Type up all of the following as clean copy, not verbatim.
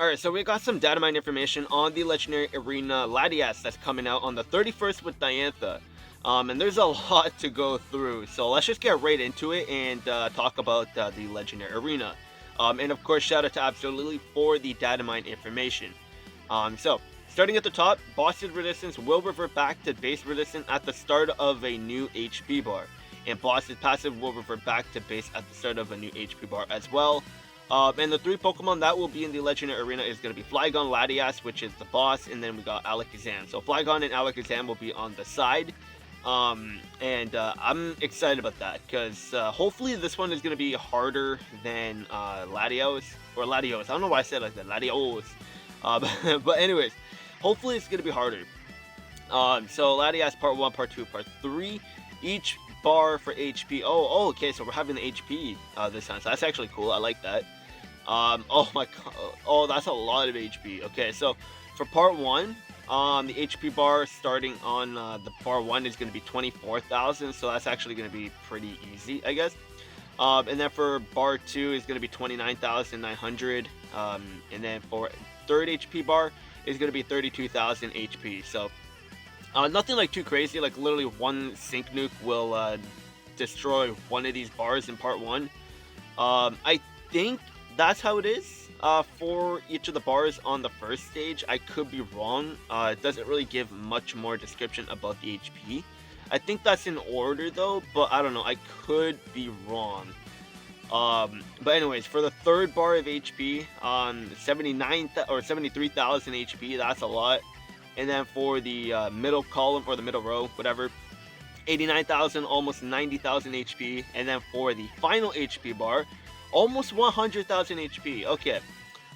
Alright, so we got some data mine information on the legendary arena Latias that's coming out on the 31st with Diantha. And there's a lot to go through, so let's just get right into it and talk about the legendary arena. And of course, shout out to Absolutely for the data mine information. So, starting at the top, boss's resistance will revert back to base resistance at the start of a new HP bar. And boss's passive will revert back to base at the start of a new HP bar as well. And the three Pokemon that will be in the Legendary Arena is going to be Flygon, Latias, which is the boss, and then we got Alakazam. So Flygon and Alakazam will be on the side. I'm excited about that, because hopefully this one is going to be harder than Latios, or Latios. I don't know why I said like that, Latios. But anyways, hopefully it's going to be harder. So Latias Part 1, Part 2, Part 3. Each bar for HP. Oh, okay, so we're having the HP this time. So that's actually cool. I like that. Oh my god. Oh, that's a lot of HP. Okay, so for Part 1, the HP bar starting on the bar 1 is going to be 24,000. So that's actually going to be pretty easy, I guess. And then for bar 2 is going to be 29,900. And then for third HP bar is going to be 32,000 HP. So nothing like too crazy, like literally one Sync Nuke will destroy one of these bars in Part 1. I think that's how it is for each of the bars on the first stage. I could be wrong. It doesn't really give much more description about the HP. I think that's in order though, but I don't know. I could be wrong. But anyways, for the third bar of HP, 73,000 HP, that's a lot. And then for the middle column, or the middle row, whatever, 89,000, almost 90,000 HP. And then for the final HP bar, almost 100,000 HP. Okay,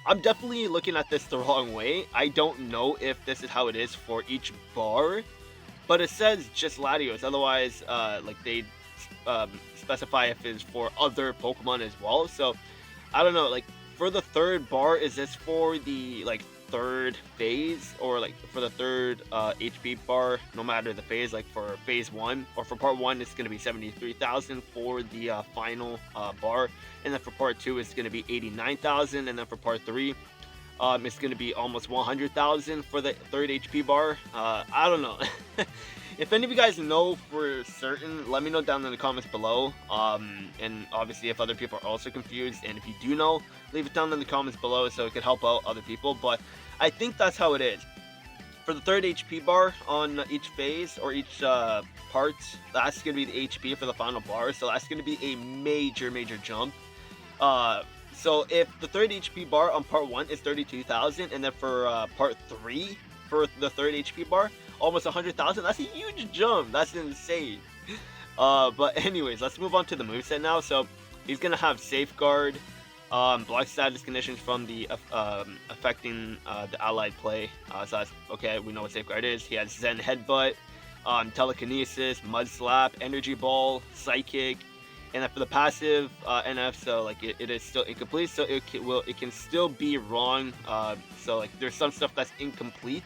I'm definitely looking at this the wrong way. I don't know if this is how it is for each bar, but it says just Latios. Otherwise, like they specify if it's for other Pokemon as well. So I don't know. Like for the third bar, is this for the like third phase, or like for the third HP bar, no matter the phase? Like for phase 1 or for part 1 it's going to be 73,000 for the final bar, and then for part 2 it's going to be 89,000, and then for part 3 it's going to be almost 100,000 for the third HP bar. I don't know. If any of you guys know for certain, let me know down in the comments below. And obviously if other people are also confused, and if you do know, leave it down in the comments below so it could help out other people. But I think that's how it is. For the third HP bar on each phase, or each part, that's going to be the HP for the final bar. So that's going to be a major jump. So if the third HP bar on part 1 is 32,000, and then for part 3 for the third HP bar, almost 100,000, that's a huge jump. That's insane. But anyways, let's move on to the moveset now. So he's gonna have Safeguard, block status conditions from the affecting the allied play. So that's okay. We know what Safeguard is. He has Zen Headbutt, Telekinesis, Mud Slap, Energy Ball, Psychic, and then for the passive NF, so like it is still incomplete. So it can still be wrong. So like there's some stuff that's incomplete.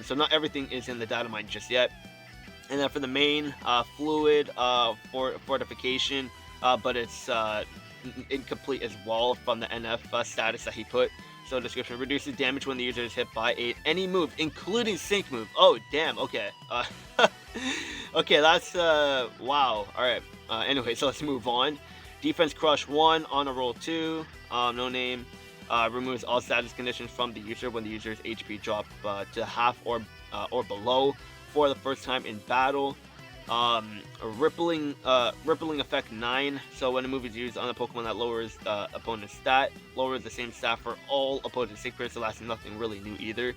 So not everything is in the data mine just yet. And then for the main, fluid for fortification, but it's incomplete as well from the NF status that he put. So description: reduces damage when the user is hit by any move, including sync move. Oh damn, okay. Okay, that's wow. Alright. Anyway, so let's move on. Defense Crush 1 on a roll 2. No name. Removes all status conditions from the user when the user's HP drop to half or below for the first time in battle. Rippling effect 9. So when a move is used on a Pokemon that lowers the opponent's stat, lowers the same stat for all opposing sync pairs. So that's nothing really new either.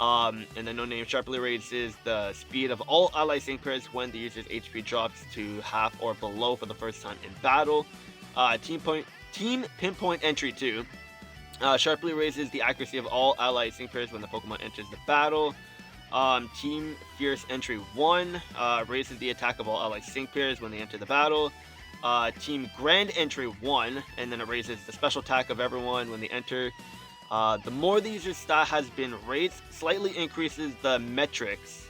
And then no name sharply raises the speed of all ally sync pairs when the user's HP drops to half or below for the first time in battle. Team Pinpoint Entry 2. Sharply raises the accuracy of all ally sync pairs when the Pokemon enters the battle. Team Fierce Entry 1 raises the attack of all ally sync pairs when they enter the battle. Team Grand Entry 1, and then it raises the special attack of everyone when they enter. The more the user's stat has been raised, slightly increases the metrics.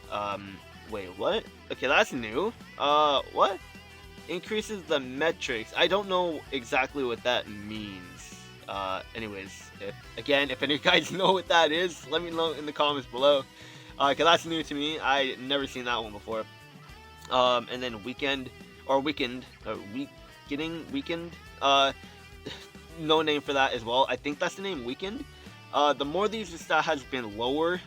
Wait, what? Okay, that's new. What? Increases the metrics. I don't know exactly what that means. Anyways, if any of you guys know what that is, let me know in the comments below. Cause that's new to me. I never seen that one before. And then weekend, weekend. No name for that as well. I think that's the name, weekend. The more the user stat has been lowered,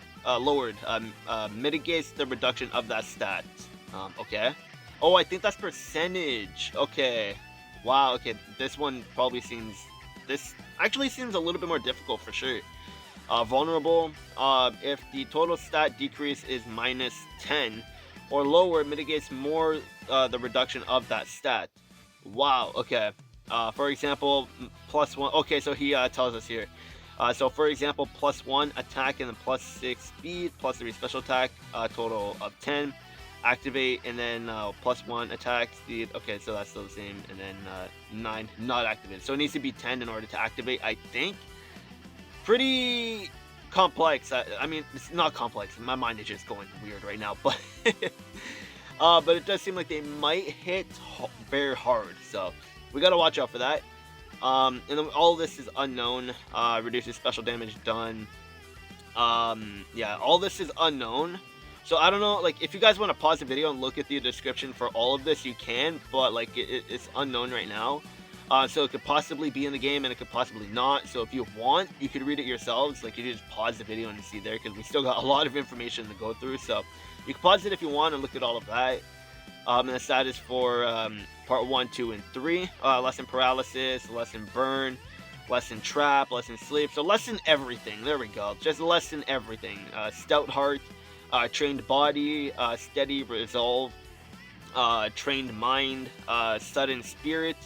mitigates the reduction of that stat. Okay. Oh, I think that's percentage. Okay. Wow. Okay. This one probably seems. This actually seems a little bit more difficult for sure. Vulnerable. If the total stat decrease is -10 or lower, mitigates more the reduction of that stat. Wow. Okay. For example, +1. Okay, so he tells us here. So for example, +1 attack and then +6 speed, +3 special attack, total of 10. Activate and then +1 attack speed. Okay, so that's still the same. And then 9 not activated. So it needs to be 10 in order to activate, I think. Pretty complex. I mean, it's not complex. My mind is just going weird right now, but but it does seem like they might hit very hard. So we gotta watch out for that. And then all this is unknown. Reduces special damage done. Yeah, all this is unknown. So I don't know, like, if you guys want to pause the video and look at the description for all of this, you can, but like it's unknown right now. So it could possibly be in the game and it could possibly not. So if you want, you could read it yourselves. Like, you could just pause the video and see there, because we still got a lot of information to go through. So you can pause it if you want and look at all of that. And the status for part 1, 2, and 3. Lesson paralysis, lesson burn, lesson trap, lesson sleep. So lesson everything. There we go. Just lesson everything. Stout heart, trained body, steady resolve, trained mind, sudden spirit,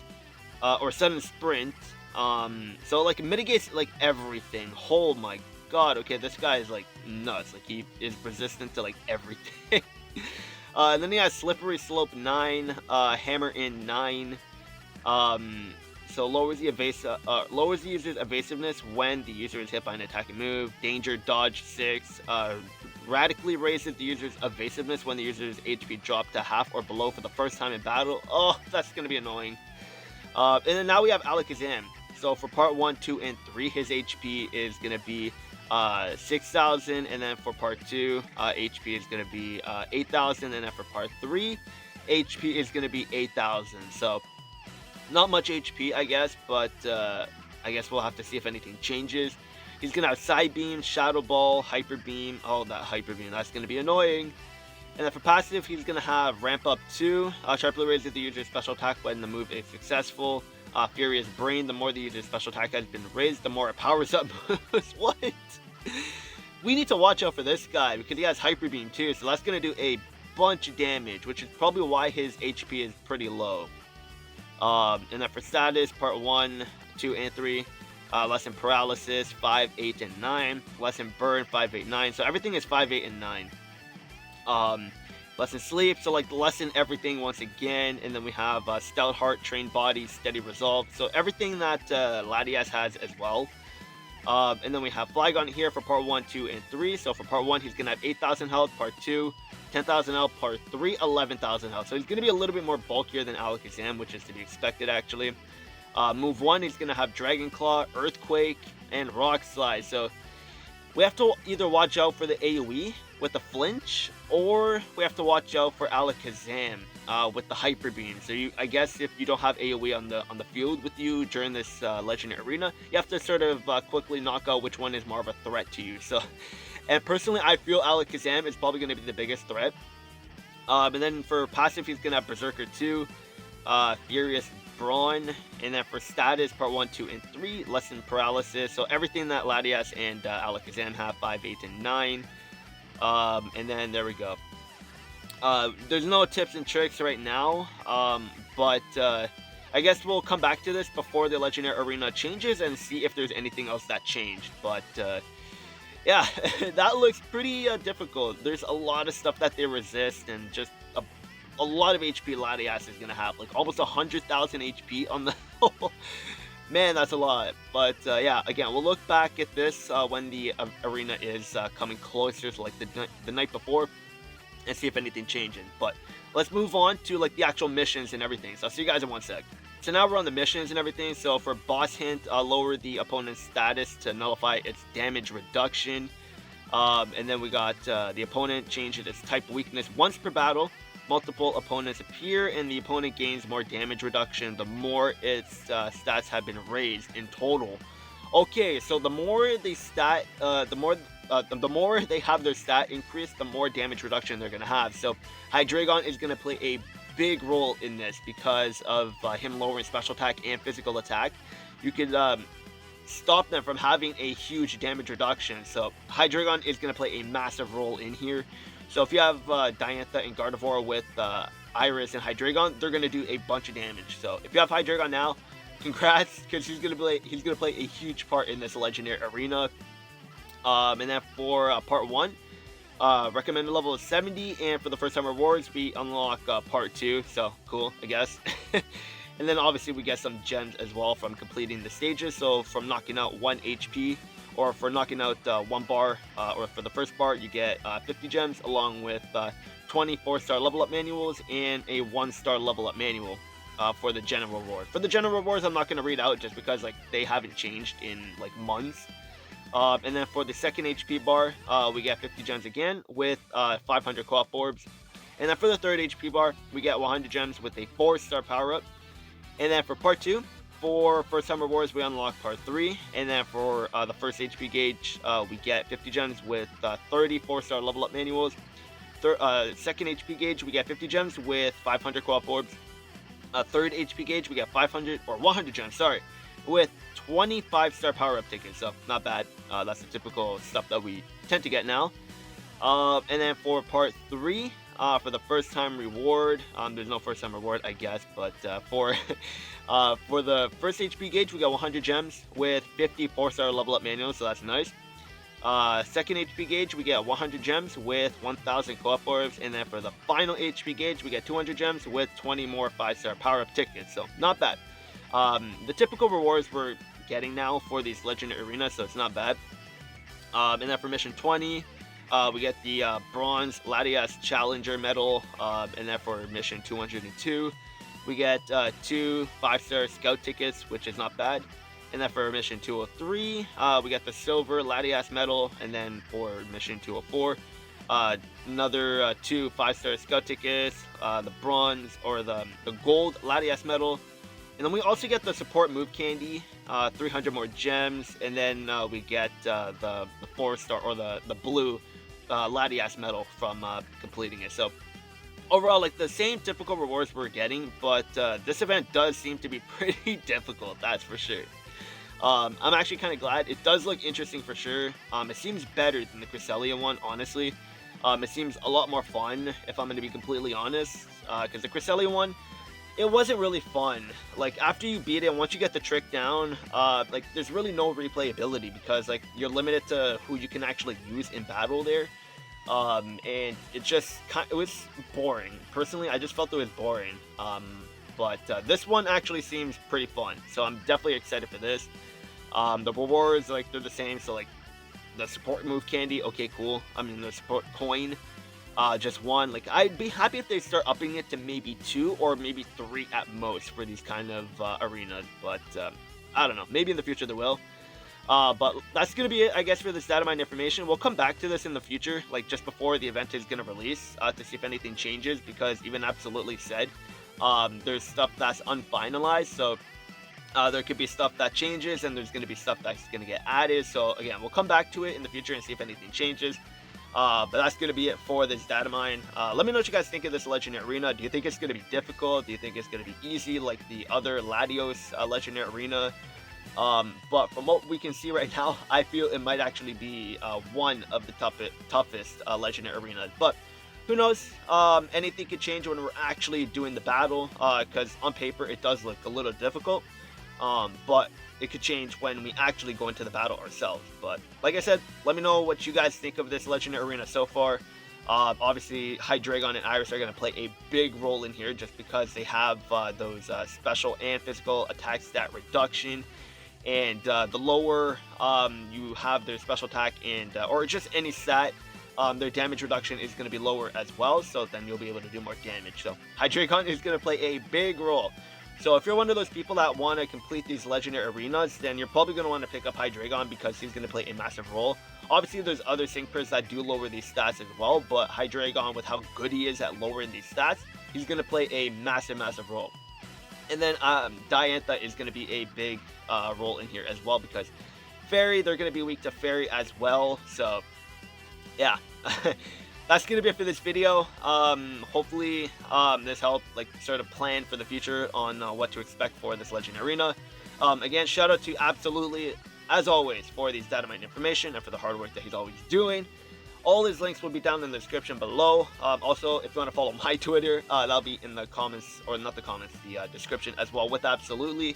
or sudden sprint. So like it mitigates like everything. Oh my god. Okay, this guy is like nuts. Like, he is resistant to like everything. And then he has slippery slope 9, hammer in 9. So lowers the user's evasiveness when the user is hit by an attacking move. Danger dodge 6. Radically raises the user's evasiveness when the user's HP dropped to half or below for the first time in battle. Oh, that's gonna be annoying. And then now we have Alakazam. So for part 1, 2, and 3, his HP is gonna be 6,000, and then for part 2, HP is gonna be 8,000, and then for part 3, HP is gonna be 8,000. So not much HP, I guess, but I guess we'll have to see if anything changes. He's gonna have Side Beam, Shadow Ball, Hyper Beam. Oh, that Hyper Beam, that's gonna be annoying. And then for passive, he's gonna have Ramp Up 2, sharply raises the user's special attack when the move is successful. Furious Brain, the more the user's special attack has been raised, the more it powers up moves. What? We need to watch out for this guy because he has Hyper Beam too, so that's gonna do a bunch of damage, which is probably why his HP is pretty low. And then for status, part 1, 2, and 3, lesson paralysis 5, 8, and 9, lesson burn 5, 8, 9. So everything is 5, 8, and 9. Lesson sleep, so like lesson everything once again. And then we have stout heart, trained body, steady resolve. So everything that Latias has as well. And then we have Flygon here for part 1, 2, and 3. So for part 1, he's gonna have 8,000 health. Part 2, 10,000 health. Part 3, 11,000 health. So he's gonna be a little bit more bulkier than Alakazam, which is to be expected actually. Move 1, he's gonna have Dragon Claw, Earthquake, and Rock Slide. So we have to either watch out for the AoE with the flinch, or we have to watch out for Alakazam with the Hyper Beam. So I guess if you don't have AoE on the field with you during this Legendary Arena, you have to sort of quickly knock out which one is more of a threat to you. So, and personally, I feel Alakazam is probably going to be the biggest threat. And then for passive, he's going to have Berserker 2, Furious Brawn, and then for status, part 1, 2, and 3, lesson paralysis. So everything that Latias and Alakazam have, 5, 8, and 9. And then there we go. There's no tips and tricks right now, but I guess we'll come back to this before the Legendary Arena changes and see if there's anything else that changed. But yeah, that looks pretty difficult. There's a lot of stuff that they resist, and just a lot of HP Latias is gonna have, like almost 100,000 HP on the man, that's a lot. But yeah, again, we'll look back at this when the arena is coming closer, so like the night before, and see if anything changes. But let's move on to like the actual missions and everything. So I'll see you guys in one sec. So now we're on the missions and everything. So for boss hint, lower the opponent's status to nullify its damage reduction. And then we got the opponent changes its type weakness once per battle. Multiple opponents appear, and the opponent gains more damage reduction the more its stats have been raised in total. Okay, so the more they the more they have their stat increase, the more damage reduction they're gonna have. So Hydreigon is gonna play a big role in this because of him lowering special attack and physical attack. You could stop them from having a huge damage reduction. So Hydreigon is going to play a massive role in here. So if you have Diantha and Gardevoir with Iris and Hydreigon, they're going to do a bunch of damage. So if you have Hydreigon now, congrats, because he's going to play a huge part in this legendary arena. And then for part 1, recommended level is 70, and for the first time rewards we unlock part 2, so cool, I guess. And then obviously we get some gems as well from completing the stages. So from knocking out 1 HP, or for knocking out 1 bar, or for the first bar, you get 50 gems, along with 20 4-star level up manuals and a 1-star level up manual for the general reward. For the general rewards, I'm not going to read out just because like they haven't changed in like months. And then for the second HP bar, we get 50 gems again with 500 co-op orbs. And then for the third HP bar, we get 100 gems with a 4-star power up. And then for part 2, for first time rewards, we unlock part 3. And then for the first HP gauge, we get 50 gems with 30 4-star level up manuals. Second HP gauge, we get 50 gems with 500 co-op orbs. Third HP gauge, we get 100 gems, sorry, with 25-star power up tickets. So not bad. That's the typical stuff that we tend to get now. And then for part 3, for the first time reward, there's no first time reward, I guess, but for the first HP gauge, we got 100 gems with 50 4-star level up manuals, so that's nice. Second HP gauge, we get 100 gems with 1000 co-op orbs, and then for the final HP gauge, we get 200 gems with 20 more 5-star power up tickets, so not bad. The typical rewards we're getting now for these legendary arenas, so it's not bad. And then for mission 20, we get the bronze Latias Challenger medal, and then for mission 202, we get 2 5-star scout tickets, which is not bad. And then for mission 203, we get the silver Latias medal, and then for mission 204, another 2 5-star scout tickets, the bronze or the gold Latias medal. And then we also get the support move candy, 300 more gems, and then we get the 4-star or the blue Latias medal from completing it. So overall, like the same typical rewards we're getting, but this event does seem to be pretty difficult, that's for sure. I'm actually kind of glad. It does look interesting for sure. It seems better than the Cresselia one, honestly. It seems a lot more fun, if I'm going to be completely honest, because the Cresselia one, it wasn't really fun. Like after you beat it, once you get the trick down, like there's really no replayability because like you're limited to who you can actually use in battle there. And it was boring. Personally, I just felt it was boring. But this one actually seems pretty fun, so I'm definitely excited for this. The rewards, like they're the same, so like the support move candy, okay, cool. I mean the support coin, just 1. Like I'd be happy if they start upping it to maybe 2 or maybe 3 at most for these kind of arenas, but I don't know, maybe in the future they will. But that's gonna be it, I guess, for this data mine information. We'll come back to this in the future, like just before the event is gonna release, to see if anything changes, because even Absolutely said there's stuff that's unfinalized, so there could be stuff that changes and there's going to be stuff that's going to get added. So again, we'll come back to it in the future and see if anything changes. But that's going to be it for this data mine. Let me know what you guys think of this legendary arena. Do you think it's going to be difficult? Do you think it's going to be easy like the other Latios legendary arena? But from what we can see right now, I feel it might actually be one of the toughest legendary arenas. But who knows? Anything could change when we're actually doing the battle, because on paper it does look a little difficult. But it could change when we actually go into the battle ourselves. But like I said, let me know what you guys think of this legendary arena so far. Obviously, Hydreigon and Iris are going to play a big role in here just because they have those special and physical attack stat reduction. And the lower you have their special attack and or just any stat, their damage reduction is going to be lower as well. So then you'll be able to do more damage. So Hydreigon is going to play a big role So if you're one of those people that want to complete these legendary arenas, then you're probably going to want to pick up Hydreigon because he's going to play a massive role. Obviously, there's other Synchros that do lower these stats as well, but Hydreigon, with how good he is at lowering these stats, he's going to play a massive role. And then Diantha is going to be a big role in here as well, because Fairy, they're going to be weak to Fairy as well. So yeah. That's going to be it for this video. Hopefully this helped like sort of plan for the future on what to expect for this Legend Arena. Again, shout out to Absolutely, as always, for these data mine information and for the hard work that he's always doing. All his links will be down in the description below. Also, if you want to follow my Twitter, that'll be in the comments, or not the comments, the description as well with Absolutely.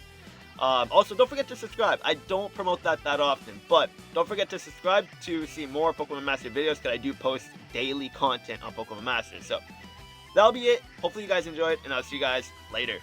Also, don't forget to subscribe. I don't promote that often, but don't forget to subscribe to see more Pokemon Master videos, because I do post daily content on Pokemon Masters. So that'll be it. Hopefully you guys enjoyed, and I'll see you guys later.